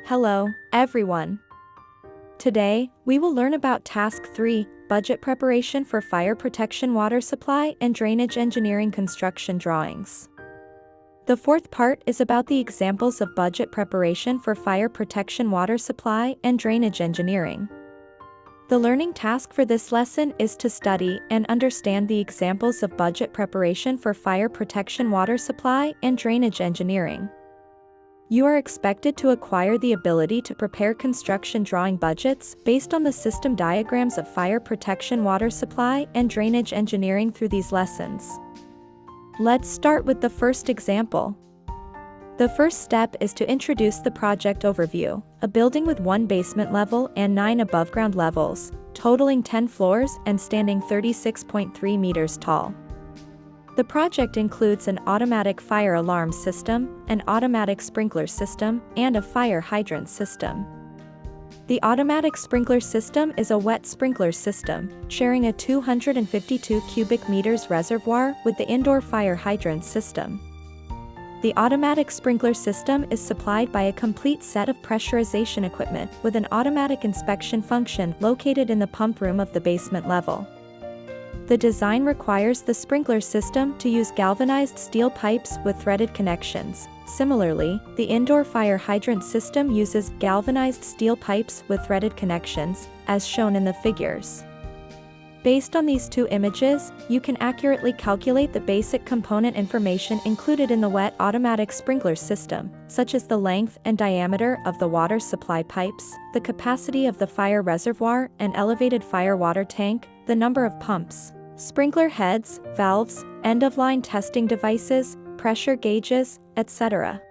Hello, everyone. Today, we will learn about Task 3, Budget Preparation for Fire Protection Water Supply and Drainage Engineering Construction Drawings. The fourth part is about the examples of budget preparation for fire protection water supply and drainage engineering. The learning task for this lesson is to study and understand the examples of budget preparation for fire protection water supply and drainage engineering. You are expected to acquire the ability to prepare construction drawing budgets based on the system diagrams of fire protection water supply and drainage engineering through these lessons. Let's start with the first example. The first step is to introduce the project overview, a building with 1 basement level and 9 above-ground levels, totaling 10 floors and standing 36.3 meters tall. The project includes an automatic fire alarm system, an automatic sprinkler system, and a fire hydrant system. The automatic sprinkler system is a wet sprinkler system, sharing a 252 cubic meters reservoir with the indoor fire hydrant system. The automatic sprinkler system is supplied by a complete set of pressurization equipment with an automatic inspection function located in the pump room of the basement level. The design requires the sprinkler system to use galvanized steel pipes with threaded connections. Similarly, the indoor fire hydrant system uses galvanized steel pipes with threaded connections, as shown in the figures. Based on these two images, you can accurately calculate the basic component information included in the wet automatic sprinkler system, such as the length and diameter of the water supply pipes, the capacity of the fire reservoir and elevated fire water tank, the number of pumps, sprinkler heads, valves, end-of-line testing devices, pressure gauges, etc.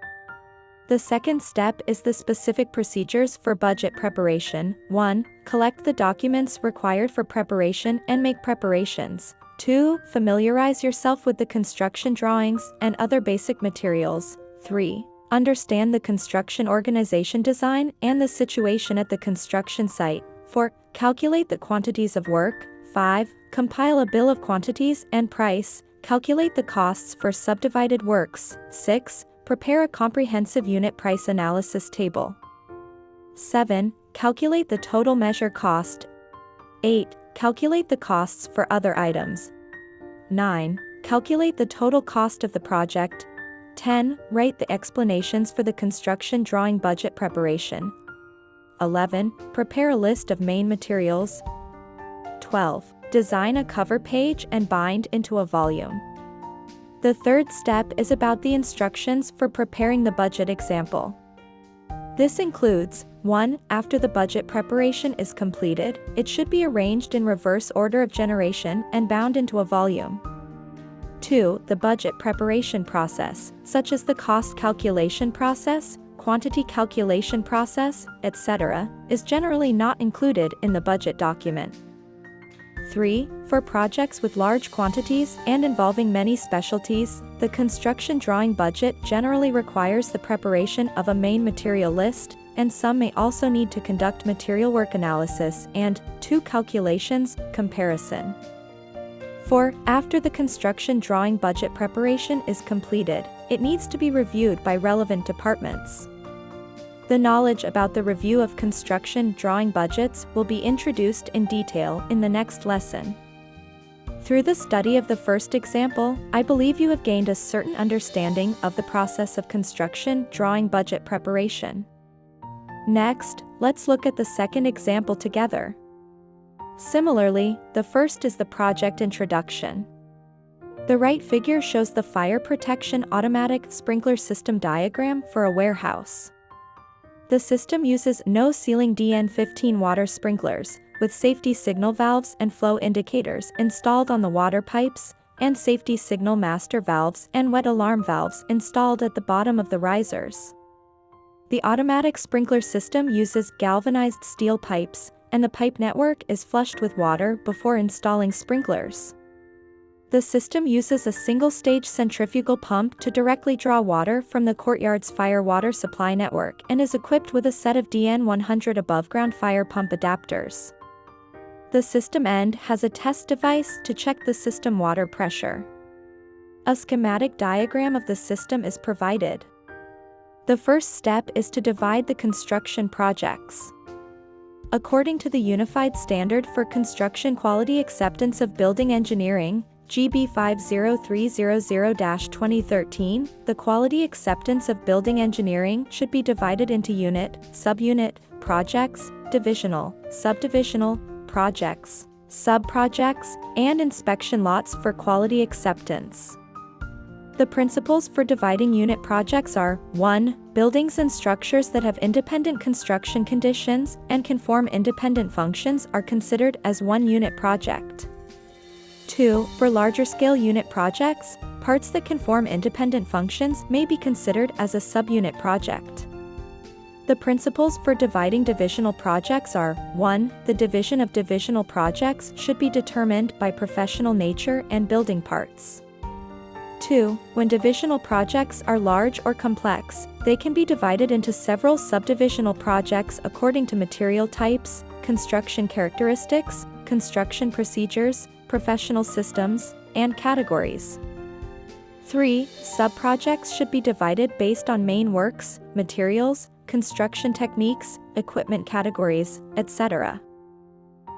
The second step is the specific procedures for budget preparation. 1. Collect the documents required for preparation and make preparations. 2. Familiarize yourself with the construction drawings and other basic materials. 3. Understand the construction organization design and the situation at the construction site. 4. Calculate the quantities of work. 5. Compile a bill of quantities and price. Calculate the costs for subdivided works. 6. Prepare a comprehensive unit price analysis table. 7. Calculate the total measure cost. 8. Calculate the costs for other items. 9. Calculate the total cost of the project. 10. Write the explanations for the construction drawing budget preparation. 11. Prepare a list of main materials. 12. Design a cover page and bind into a volume. The third step is about the instructions for preparing the budget example. This includes: 1. After the budget preparation is completed, it should be arranged in reverse order of generation and bound into a volume. 2. The budget preparation process, such as the cost calculation process, quantity calculation process, etc., is generally not included in the budget document. 3. For projects with large quantities and involving many specialties, the construction drawing budget generally requires the preparation of a main material list, and some may also need to conduct material work analysis and 2 calculations comparison. 4. After the construction drawing budget preparation is completed, it needs to be reviewed by relevant departments. The knowledge about the review of construction drawing budgets will be introduced in detail in the next lesson. Through the study of the first example, I believe you have gained a certain understanding of the process of construction drawing budget preparation. Next, let's look at the second example together. Similarly, the first is the project introduction. The right figure shows the fire protection automatic sprinkler system diagram for a warehouse. The system uses no-ceiling DN15 water sprinklers, with safety signal valves and flow indicators installed on the water pipes, and safety signal master valves and wet alarm valves installed at the bottom of the risers. The automatic sprinkler system uses galvanized steel pipes, and the pipe network is flushed with water before installing sprinklers. The system uses a single-stage centrifugal pump to directly draw water from the courtyard's fire water supply network and is equipped with a set of DN100 above-ground fire pump adapters. The system end has a test device to check the system water pressure. A schematic diagram of the system is provided. The first step is to divide the construction projects. According to the Unified Standard for Construction Quality Acceptance of Building Engineering, GB 50300-2013, the quality acceptance of building engineering should be divided into unit, subunit, projects, divisional, subdivisional, projects, sub-projects, and inspection lots for quality acceptance. The principles for dividing unit projects are: 1. Buildings and structures that have independent construction conditions and can perform independent functions are considered as one unit project. 2. For larger-scale unit projects, parts that can perform independent functions may be considered as a subunit project. The principles for dividing divisional projects are: 1. The division of divisional projects should be determined by professional nature and building parts. 2. When divisional projects are large or complex, they can be divided into several subdivisional projects according to material types, construction characteristics, construction procedures, professional systems, and categories. 3. Sub-projects should be divided based on main works, materials, construction techniques, equipment categories, etc.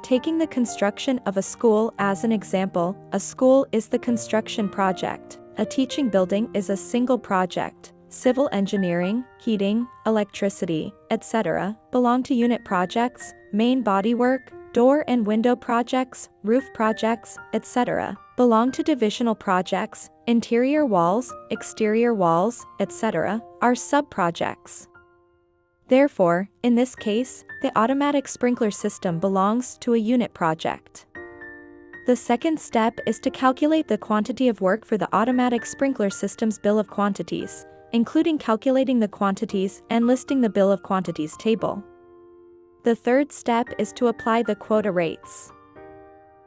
Taking the construction of a school as an example, a school is the construction project. A teaching building is a single project. Civil engineering, heating, electricity, etc. belong to unit projects. Main bodywork, door and window projects, roof projects, etc. belong to divisional projects. Interior walls, exterior walls, etc. are sub-projects. Therefore, in this case, the automatic sprinkler system belongs to a unit project. The second step is to calculate the quantity of work for the automatic sprinkler system's bill of quantities, including calculating the quantities and listing the bill of quantities table. The third step is to apply the quota rates.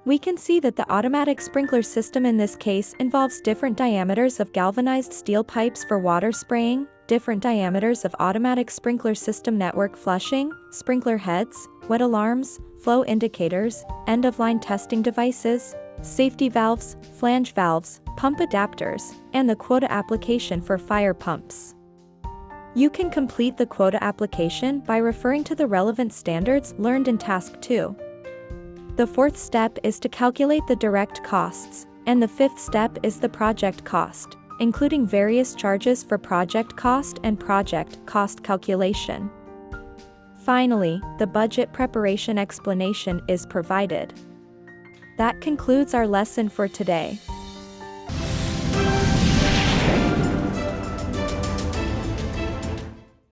We can see that the automatic sprinkler system in this case involves different diameters of galvanized steel pipes for water spraying, different diameters of automatic sprinkler system network flushing, sprinkler heads, wet alarms, flow indicators, end-of-line testing devices, safety valves, flange valves, pump adapters, and the quota application for fire pumps. You can complete the quota application by referring to the relevant standards learned in Task 2. The fourth step is to calculate the direct costs, and the fifth step is the project cost, including various charges for project cost and project cost calculation. Finally, the budget preparation explanation is provided. That concludes our lesson for today.